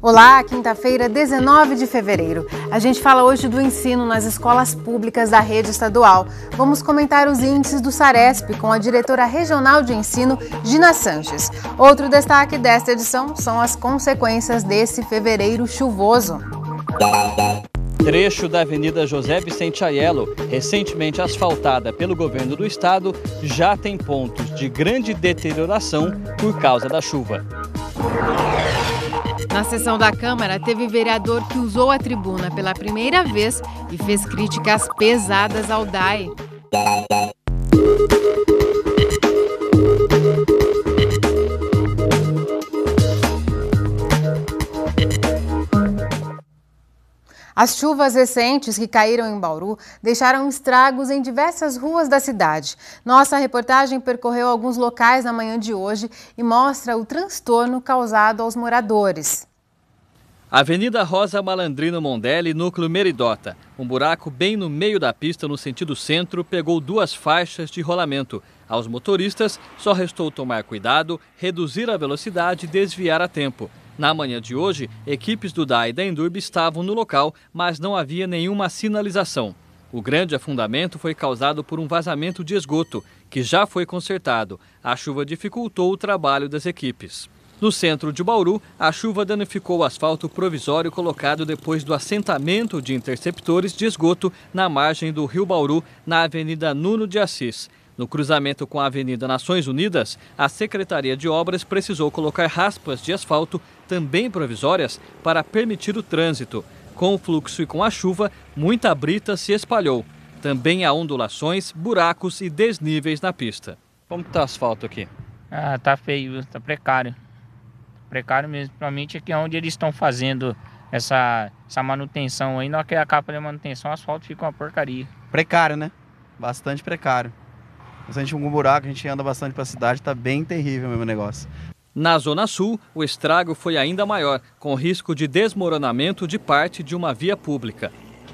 Olá, quinta-feira, 19 de fevereiro. A gente fala hoje do ensino nas escolas públicas da rede estadual. Vamos comentar os índices do Saresp com a diretora regional de ensino, Gina Sanches. Outro destaque desta edição são as consequências desse fevereiro chuvoso. Trecho da Avenida José Vicente Aiello, recentemente asfaltada pelo governo do estado, já tem pontos de grande deterioração por causa da chuva. Na sessão da Câmara, teve vereador que usou a tribuna pela primeira vez e fez críticas pesadas ao DAE. As chuvas recentes que caíram em Bauru deixaram estragos em diversas ruas da cidade. Nossa reportagem percorreu alguns locais na manhã de hoje e mostra o transtorno causado aos moradores. Avenida Rosa Malandrino Mondelli, núcleo Meridota. Um buraco bem no meio da pista no sentido centro pegou 2 faixas de rolamento. Aos motoristas só restou tomar cuidado, reduzir a velocidade e desviar a tempo. Na manhã de hoje, equipes do DAE e da Endurbe estavam no local, mas não havia nenhuma sinalização. O grande afundamento foi causado por um vazamento de esgoto, que já foi consertado. A chuva dificultou o trabalho das equipes. No centro de Bauru, a chuva danificou o asfalto provisório colocado depois do assentamento de interceptores de esgoto na margem do Rio Bauru, na Avenida Nuno de Assis. No cruzamento com a Avenida Nações Unidas, a Secretaria de Obras precisou colocar raspas de asfalto, também provisórias, para permitir o trânsito. Com o fluxo e com a chuva, muita brita se espalhou. Também há ondulações, buracos e desníveis na pista. Como está o asfalto aqui? Tá feio, tá precário. Precário mesmo, principalmente aqui onde eles estão fazendo essa manutenção aí. Na hora que acaba a manutenção, o asfalto fica uma porcaria. Precário, né? Bastante precário. Se a gente com um buraco, a gente anda bastante para a cidade, tá bem terrível mesmo o negócio. Na Zona Sul, o estrago foi ainda maior, com risco de desmoronamento de parte de uma via pública.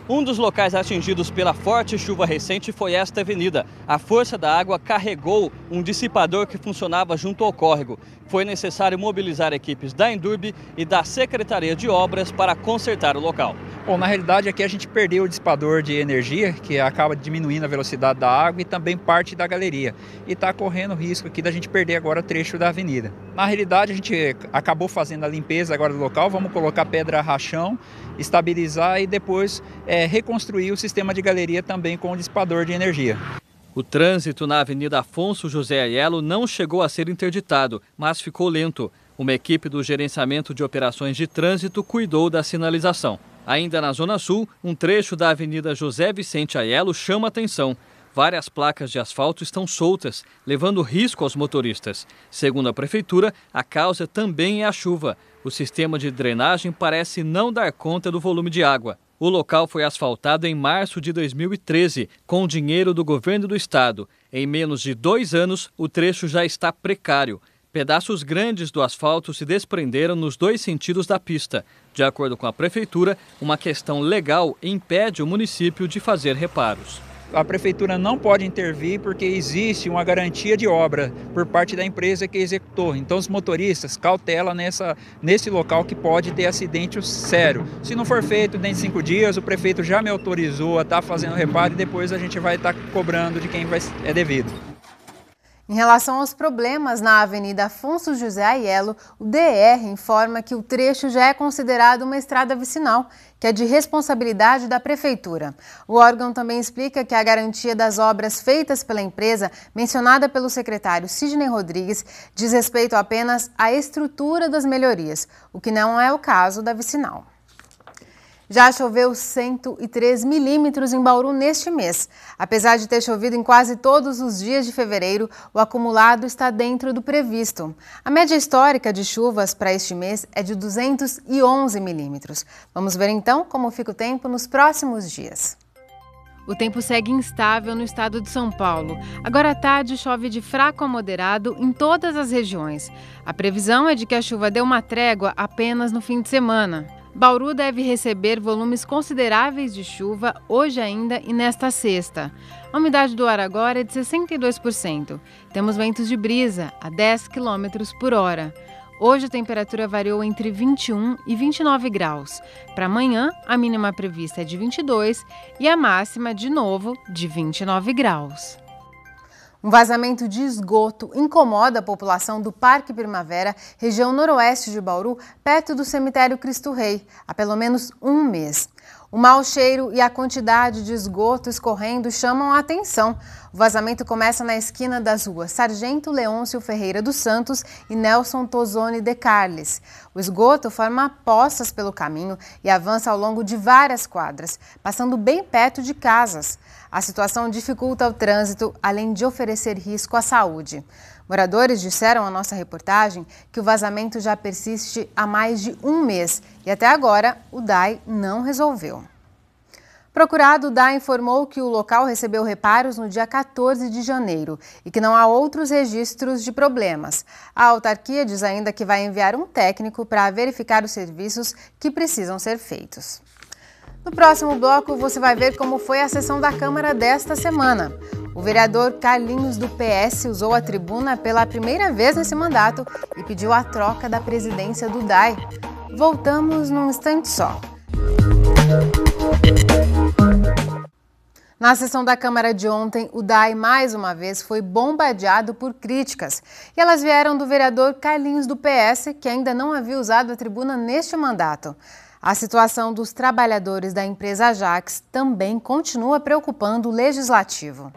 Um dos locais atingidos pela forte chuva recente foi esta avenida. A força da água carregou um dissipador que funcionava junto ao córrego. Foi necessário mobilizar equipes da Endurbe e da Secretaria de Obras para consertar o local. Bom, na realidade aqui a gente perdeu o dissipador de energia, que acaba diminuindo a velocidade da água e também parte da galeria. E está correndo o risco aqui da gente perder agora o trecho da avenida. Na realidade a gente acabou fazendo a limpeza agora do local, vamos colocar pedra rachão, estabilizar e depois reconstruir o sistema de galeria também com o dissipador de energia. O trânsito na Avenida Afonso José Aiello não chegou a ser interditado, mas ficou lento. Uma equipe do Gerenciamento de Operações de Trânsito cuidou da sinalização. Ainda na Zona Sul, um trecho da Avenida José Vicente Aiello chama atenção. Várias placas de asfalto estão soltas, levando risco aos motoristas. Segundo a Prefeitura, a causa também é a chuva. O sistema de drenagem parece não dar conta do volume de água. O local foi asfaltado em março de 2013, com dinheiro do governo do estado. Em menos de 2 anos, o trecho já está precário. Pedaços grandes do asfalto se desprenderam nos 2 sentidos da pista. De acordo com a Prefeitura, uma questão legal impede o município de fazer reparos. A Prefeitura não pode intervir porque existe uma garantia de obra por parte da empresa que executou. Então os motoristas cautela nesse local que pode ter acidente sério. Se não for feito dentro de 5 dias, o prefeito já me autorizou a estar fazendo reparo e depois a gente vai estar cobrando de quem é devido. Em relação aos problemas na Avenida Afonso José Aiello, o DR informa que o trecho já é considerado uma estrada vicinal, que é de responsabilidade da Prefeitura. O órgão também explica que a garantia das obras feitas pela empresa, mencionada pelo secretário Sidney Rodrigues, diz respeito apenas à estrutura das melhorias, o que não é o caso da vicinal. Já choveu 103 milímetros em Bauru neste mês. Apesar de ter chovido em quase todos os dias de fevereiro, o acumulado está dentro do previsto. A média histórica de chuvas para este mês é de 211 milímetros. Vamos ver então como fica o tempo nos próximos dias. O tempo segue instável no estado de São Paulo. Agora à tarde chove de fraco a moderado em todas as regiões. A previsão é de que a chuva dê uma trégua apenas no fim de semana. Bauru deve receber volumes consideráveis de chuva hoje ainda e nesta sexta. A umidade do ar agora é de 62%. Temos ventos de brisa a 10 km por hora. Hoje a temperatura variou entre 21 e 29 graus. Para amanhã, a mínima prevista é de 22 e a máxima, de novo, de 29 graus. Um vazamento de esgoto incomoda a população do Parque Primavera, região noroeste de Bauru, perto do cemitério Cristo Rei, há pelo menos um mês. O mau cheiro e a quantidade de esgoto escorrendo chamam a atenção. O vazamento começa na esquina das ruas Sargento Leôncio Ferreira dos Santos e Nelson Tozoni de Carles. O esgoto forma poças pelo caminho e avança ao longo de várias quadras, passando bem perto de casas. A situação dificulta o trânsito, além de oferecer risco à saúde. Moradores disseram à nossa reportagem que o vazamento já persiste há mais de um mês e até agora o DAI não resolveu. Procurado, o DAI informou que o local recebeu reparos no dia 14 de janeiro e que não há outros registros de problemas. A autarquia diz ainda que vai enviar um técnico para verificar os serviços que precisam ser feitos. No próximo bloco, você vai ver como foi a sessão da Câmara desta semana. O vereador Carlinhos, do PS, usou a tribuna pela primeira vez nesse mandato e pediu a troca da presidência do DAI. Voltamos num instante só. Na sessão da Câmara de ontem, o DAI mais uma vez foi bombardeado por críticas. E elas vieram do vereador Carlinhos, do PS, que ainda não havia usado a tribuna neste mandato. A situação dos trabalhadores da empresa Ajax também continua preocupando o Legislativo.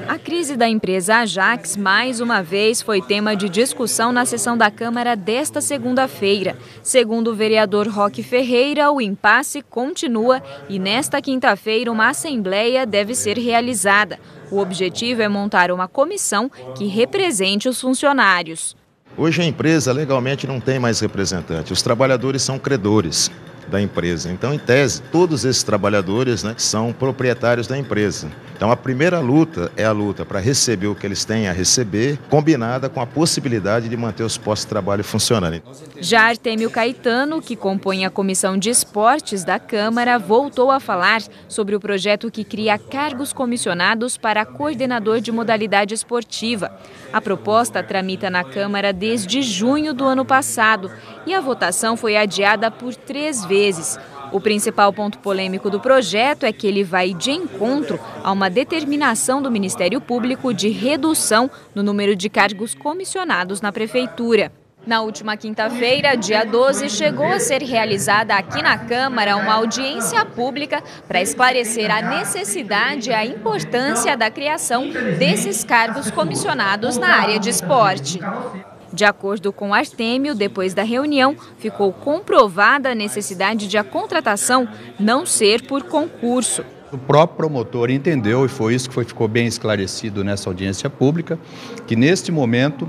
A crise da empresa Ajax, mais uma vez, foi tema de discussão na sessão da Câmara desta segunda-feira. Segundo o vereador Roque Ferreira, o impasse continua e nesta quinta-feira uma assembleia deve ser realizada. O objetivo é montar uma comissão que represente os funcionários. Hoje a empresa legalmente não tem mais representante, os trabalhadores são credores da empresa. Então, em tese, todos esses trabalhadores, são proprietários da empresa. Então, a primeira luta é a luta para receber o que eles têm a receber, combinada com a possibilidade de manter os postos de trabalho funcionando. Já Artêmio Caetano, que compõe a Comissão de Esportes da Câmara, voltou a falar sobre o projeto que cria cargos comissionados para coordenador de modalidade esportiva. A proposta tramita na Câmara desde junho do ano passado e a votação foi adiada por 3 vezes. O principal ponto polêmico do projeto é que ele vai de encontro a uma determinação do Ministério Público de redução no número de cargos comissionados na Prefeitura. Na última quinta-feira, dia 12, chegou a ser realizada aqui na Câmara uma audiência pública para esclarecer a necessidade e a importância da criação desses cargos comissionados na área de esporte. De acordo com Artêmio, depois da reunião, ficou comprovada a necessidade de a contratação não ser por concurso. O próprio promotor entendeu, e foi isso que ficou bem esclarecido nessa audiência pública, que neste momento,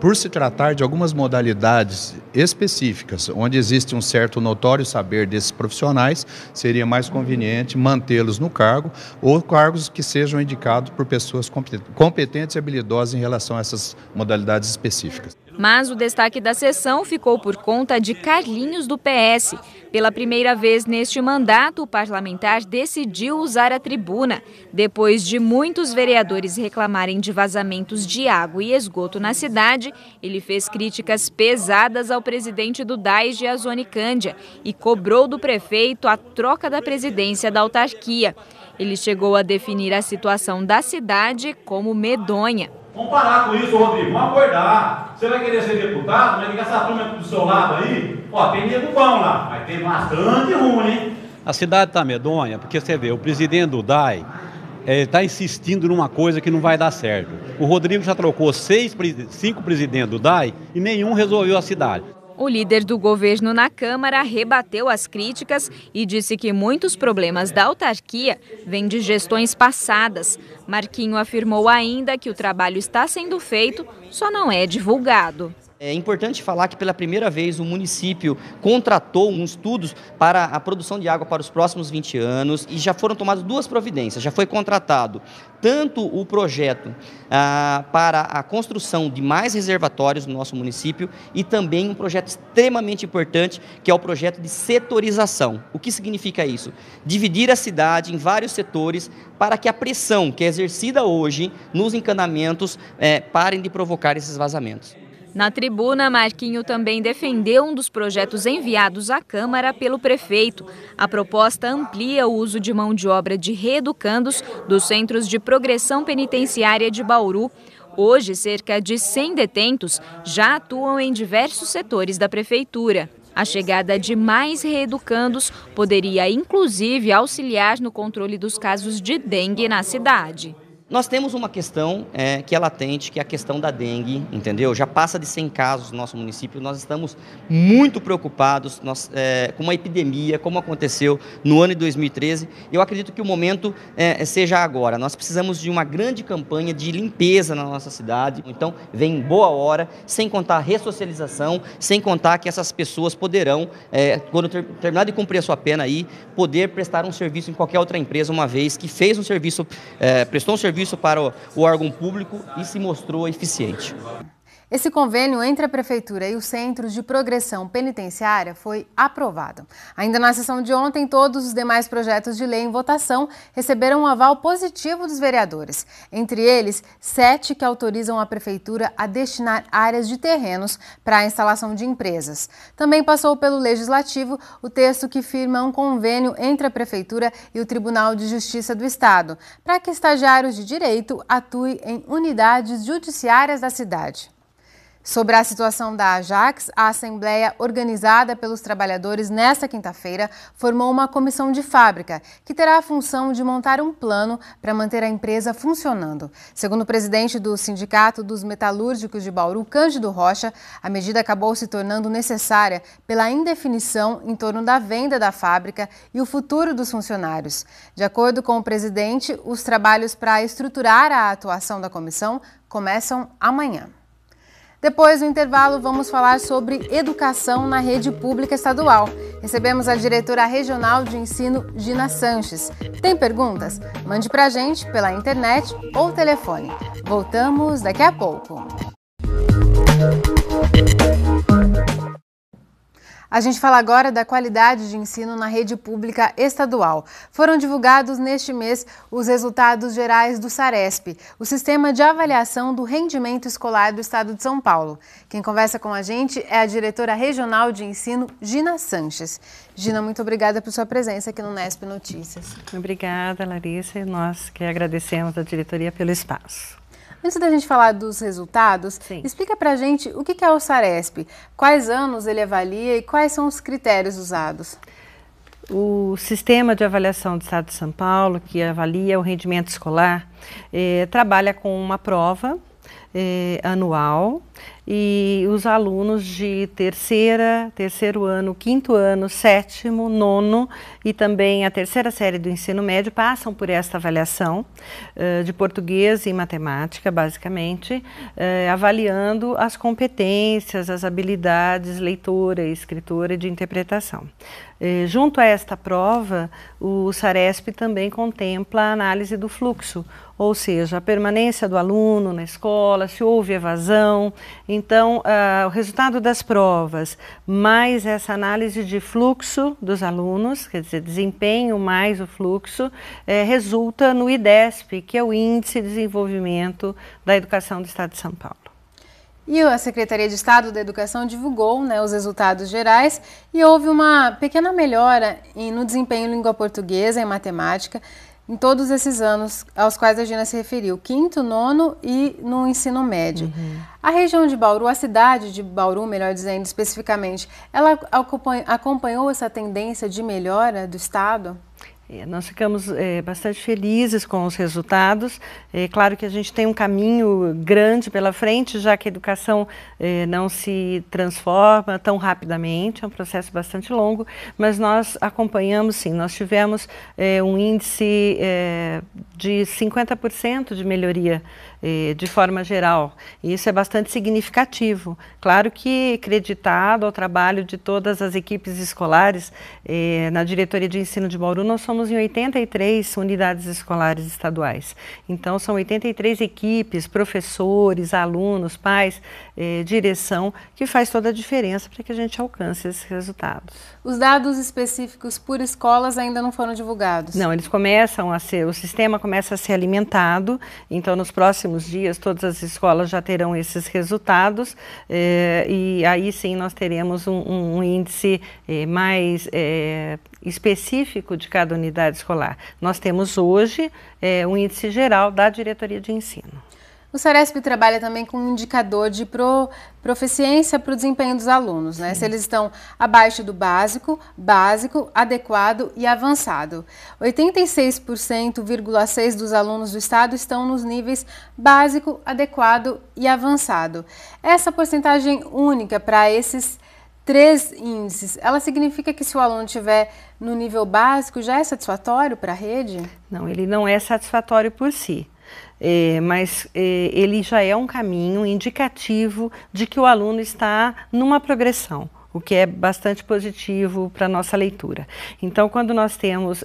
por se tratar de algumas modalidades específicas, onde existe um certo notório saber desses profissionais, seria mais conveniente mantê-los no cargo ou cargos que sejam indicados por pessoas competentes e habilidosas em relação a essas modalidades específicas. Mas o destaque da sessão ficou por conta de Carlinhos, do PS. Pela primeira vez neste mandato, o parlamentar decidiu usar a tribuna. Depois de muitos vereadores reclamarem de vazamentos de água e esgoto na cidade, ele fez críticas pesadas ao presidente do DAI, Giasone Cândia, e cobrou do prefeito a troca da presidência da autarquia. Ele chegou a definir a situação da cidade como medonha. Vamos parar com isso, Rodrigo, vamos acordar. Você vai querer ser deputado, mas liga essa turma do seu lado aí. Ó, tem nego bom lá, mas tem bastante ruim, hein? A cidade está medonha, porque você vê, o presidente do DAI está insistindo numa coisa que não vai dar certo. O Rodrigo já trocou 5 presidentes do DAI e nenhum resolveu a cidade. O líder do governo na Câmara rebateu as críticas e disse que muitos problemas da autarquia vêm de gestões passadas. Marquinho afirmou ainda que o trabalho está sendo feito, só não é divulgado. É importante falar que pela primeira vez o município contratou uns estudos para a produção de água para os próximos 20 anos e já foram tomadas 2 providências. Já foi contratado tanto o projeto para a construção de mais reservatórios no nosso município e também um projeto extremamente importante que é o projeto de setorização. O que significa isso? Dividir a cidade em vários setores para que a pressão que é exercida hoje nos encanamentos parem de provocar esses vazamentos. Na tribuna, Marquinho também defendeu um dos projetos enviados à Câmara pelo prefeito. A proposta amplia o uso de mão de obra de reeducandos dos Centros de Progressão Penitenciária de Bauru. Hoje, cerca de 100 detentos já atuam em diversos setores da prefeitura. A chegada de mais reeducandos poderia, inclusive, auxiliar no controle dos casos de dengue na cidade. Nós temos uma questão que é latente, que é a questão da dengue, entendeu? Já passa de 100 casos no nosso município, nós estamos muito preocupados com uma epidemia, como aconteceu no ano de 2013. Eu acredito que o momento seja agora. Nós precisamos de uma grande campanha de limpeza na nossa cidade. Então, vem em boa hora, sem contar a ressocialização, sem contar que essas pessoas poderão, quando terminar de cumprir a sua pena aí, poder prestar um serviço em qualquer outra empresa, uma vez que fez um serviço, prestou um serviço para o órgão público e se mostrou eficiente. Esse convênio entre a Prefeitura e os Centros de Progressão Penitenciária foi aprovado. Ainda na sessão de ontem, todos os demais projetos de lei em votação receberam um aval positivo dos vereadores. Entre eles, 7 que autorizam a Prefeitura a destinar áreas de terrenos para a instalação de empresas. Também passou pelo Legislativo o texto que firma um convênio entre a Prefeitura e o Tribunal de Justiça do Estado, para que estagiários de direito atuem em unidades judiciárias da cidade. Sobre a situação da Ajax, a Assembleia, organizada pelos trabalhadores nesta quinta-feira, formou uma comissão de fábrica que terá a função de montar um plano para manter a empresa funcionando. Segundo o presidente do Sindicato dos Metalúrgicos de Bauru, Cândido Rocha, a medida acabou se tornando necessária pela indefinição em torno da venda da fábrica e o futuro dos funcionários. De acordo com o presidente, os trabalhos para estruturar a atuação da comissão começam amanhã. Depois do intervalo, vamos falar sobre educação na rede pública estadual. Recebemos a diretora regional de ensino, Gina Sanches. Tem perguntas? Mande pra gente pela internet ou telefone. Voltamos daqui a pouco. A gente fala agora da qualidade de ensino na rede pública estadual. Foram divulgados neste mês os resultados gerais do SARESP, o Sistema de Avaliação do Rendimento Escolar do Estado de São Paulo. Quem conversa com a gente é a diretora regional de ensino, Gina Sanches. Gina, muito obrigada por sua presença aqui no Nesp Notícias. Obrigada, Larissa, e nós que agradecemos a diretoria pelo espaço. Antes da gente falar dos resultados, explica pra gente o que é o SARESP, quais anos ele avalia e quais são os critérios usados. O Sistema de Avaliação do Estado de São Paulo, que avalia o rendimento escolar, trabalha com uma prova anual, e os alunos de terceiro ano, quinto ano, sétimo, nono e também a terceira série do ensino médio passam por esta avaliação de português e matemática, basicamente, avaliando as competências, as habilidades leitora, escritora e de interpretação. Junto a esta prova, o SARESP também contempla a análise do fluxo, ou seja, a permanência do aluno na escola, se houve evasão. Então, o resultado das provas, mais essa análise de fluxo dos alunos, quer dizer, desempenho mais o fluxo, resulta no IDESP, que é o Índice de Desenvolvimento da Educação do Estado de São Paulo. E a Secretaria de Estado da Educação divulgou os resultados gerais e houve uma pequena melhora no desempenho em língua portuguesa e matemática em todos esses anos aos quais a Gina se referiu, quinto, nono e no ensino médio. A região de Bauru, a cidade de Bauru, melhor dizendo especificamente, ela acompanhou essa tendência de melhora do Estado? Nós ficamos bastante felizes com os resultados. É claro que a gente tem um caminho grande pela frente, já que a educação não se transforma tão rapidamente, é um processo bastante longo, mas nós acompanhamos sim, nós tivemos um índice de 50% de melhoria de forma geral, e isso é bastante significativo. Claro que acreditado ao trabalho de todas as equipes escolares, na Diretoria de Ensino de Bauru nós somos em 83 unidades escolares estaduais. Então, são 83 equipes, professores, alunos, pais, direção que faz toda a diferença para que a gente alcance esses resultados. Os dados específicos por escolas ainda não foram divulgados? Não, eles começam a ser, o sistema começa a ser alimentado, então nos próximos dias todas as escolas já terão esses resultados e aí sim nós teremos um índice mais específico de cada unidade escolar. Nós temos hoje um índice geral da diretoria de ensino. O Saresp trabalha também com um indicador de proficiência para o desempenho dos alunos, né? Se eles estão abaixo do básico, adequado e avançado. 86,6% dos alunos do estado estão nos níveis básico, adequado e avançado. Essa porcentagem única para esses 3 índices, ela significa que se o aluno estiver no nível básico já é satisfatório para a rede? Não, ele não é satisfatório por si. Mas ele já é um caminho indicativo de que o aluno está numa progressão, o que é bastante positivo para a nossa leitura. Então, quando nós temos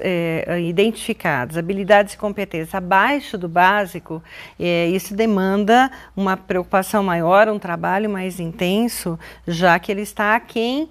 identificadas habilidades e competências abaixo do básico, isso demanda uma preocupação maior, um trabalho mais intenso, já que ele está aquém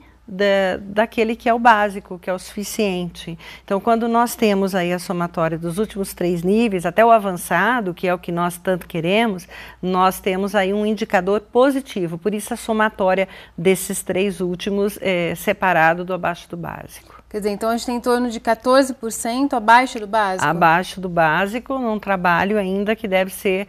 daquele que é o básico, que é o suficiente. Então, quando nós temos aí a somatória dos últimos 3 níveis, até o avançado, que é o que nós tanto queremos, nós temos aí um indicador positivo, por isso a somatória desses 3 últimos separado do abaixo do básico. Quer dizer, então a gente tem em torno de 14% abaixo do básico? Abaixo do básico, num trabalho ainda que deve ser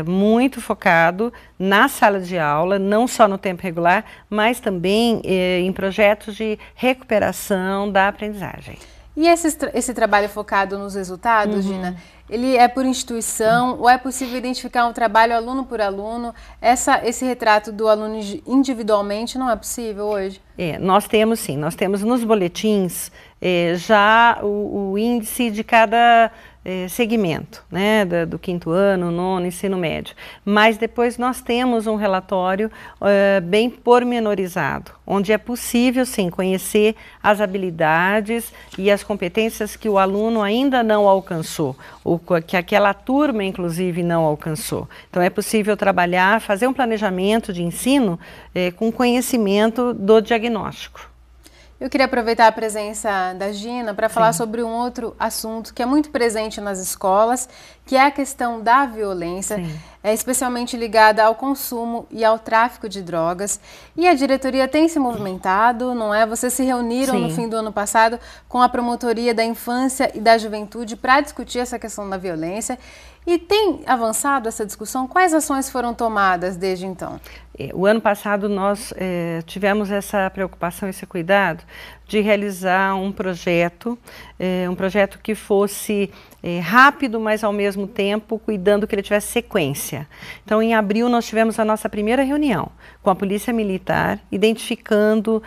muito focado na sala de aula, não só no tempo regular, mas também em projetos de recuperação da aprendizagem. E esse trabalho focado nos resultados, Gina, ele é por instituição ou é possível identificar um trabalho aluno por aluno? Esse retrato do aluno individualmente não é possível hoje? Nós temos sim, nós temos nos boletins já o índice de cada segmento, né, do 5º ano, 9º, ensino médio. Mas depois nós temos um relatório bem pormenorizado, onde é possível, sim, conhecer as habilidades e as competências que o aluno ainda não alcançou, ou que aquela turma, inclusive, não alcançou. Então, é possível trabalhar, fazer um planejamento de ensino com conhecimento do diagnóstico. Eu queria aproveitar a presença da Gina para falar sobre um outro assunto que é muito presente nas escolas, que é a questão da violência, especialmente ligada ao consumo e ao tráfico de drogas. E a diretoria tem se movimentado, não é? Vocês se reuniram no fim do ano passado com a Promotoria da Infância e da Juventude para discutir essa questão da violência. E tem avançado essa discussão? Quais ações foram tomadas desde então? O ano passado nós tivemos essa preocupação, esse cuidado de realizar um projeto que fosse rápido, mas ao mesmo tempo cuidando que ele tivesse sequência. Então, em abril nós tivemos a nossa primeira reunião com a Polícia Militar, identificando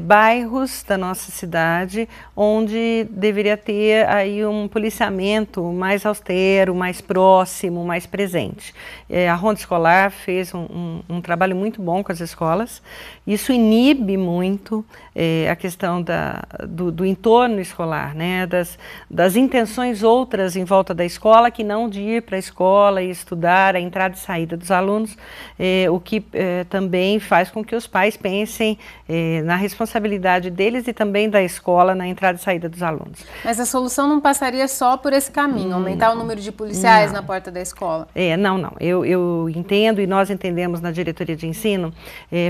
bairros da nossa cidade onde deveria ter aí um policiamento mais austero, mais próximo, mais presente. A Ronda Escolar fez um trabalho muito bom com as escolas. Isso inibe muito a questão do entorno escolar, né? das intenções outras em volta da escola, que não de ir para a escola e estudar a entrada e saída dos alunos, o que também faz com que os pais pensem na responsabilidade deles e também da escola na entrada e saída dos alunos. Mas a solução não passaria só por esse caminho, aumentar o número de policiais na porta da escola? Não. Eu entendo e nós entendemos na diretoria de ensino,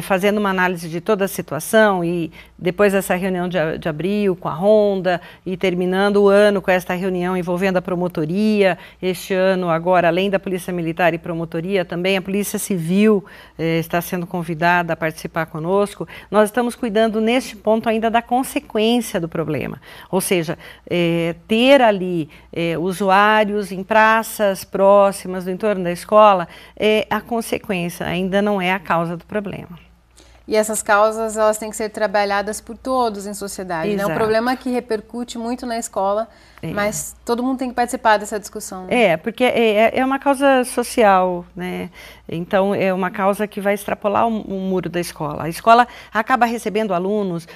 fazendo uma análise de toda a situação e depois dessa reunião de abril com a Ronda e terminando o ano com esta reunião envolvendo a promotoria, este ano agora além da Polícia Militar e promotoria, também a Polícia Civil está sendo convidada a participar conosco. Nós estamos cuidando neste ponto ainda da consequência do problema, ou seja, ter ali usuários em praças próximas do entorno da escola é a consequência, ainda não é a causa do problema. E essas causas, elas têm que ser trabalhadas por todos em sociedade, né? É um problema que repercute muito na escola, mas todo mundo tem que participar dessa discussão. Né? Porque é uma causa social, né? Então, é uma causa que vai extrapolar o muro da escola. A escola acaba recebendo alunos,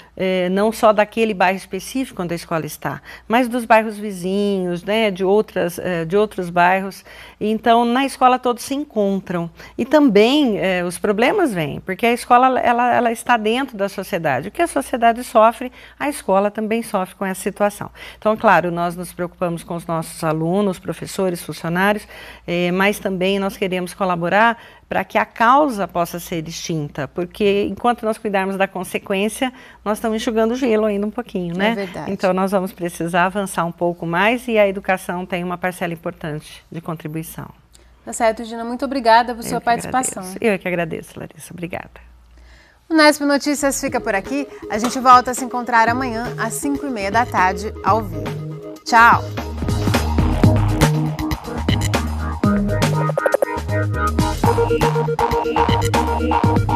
não só daquele bairro específico onde a escola está, mas dos bairros vizinhos, né? De outros bairros. Então, na escola todos se encontram. E também os problemas vêm, porque a escola ela está dentro da sociedade. O que a sociedade sofre, a escola também sofre com essa situação. Então, claro, nós nos preocupamos com os nossos alunos, professores, funcionários, mas também nós queremos colaborar para que a causa possa ser extinta, porque enquanto nós cuidarmos da consequência, nós estamos enxugando o gelo ainda um pouquinho, né? É verdade. Então nós vamos precisar avançar um pouco mais e a educação tem uma parcela importante de contribuição. Tá certo, Gina. Muito obrigada por sua participação. Eu que agradeço, Larissa. Obrigada. O Nesp Notícias fica por aqui. A gente volta a se encontrar amanhã às 5h30 da tarde, ao vivo. Tchau! Thank you.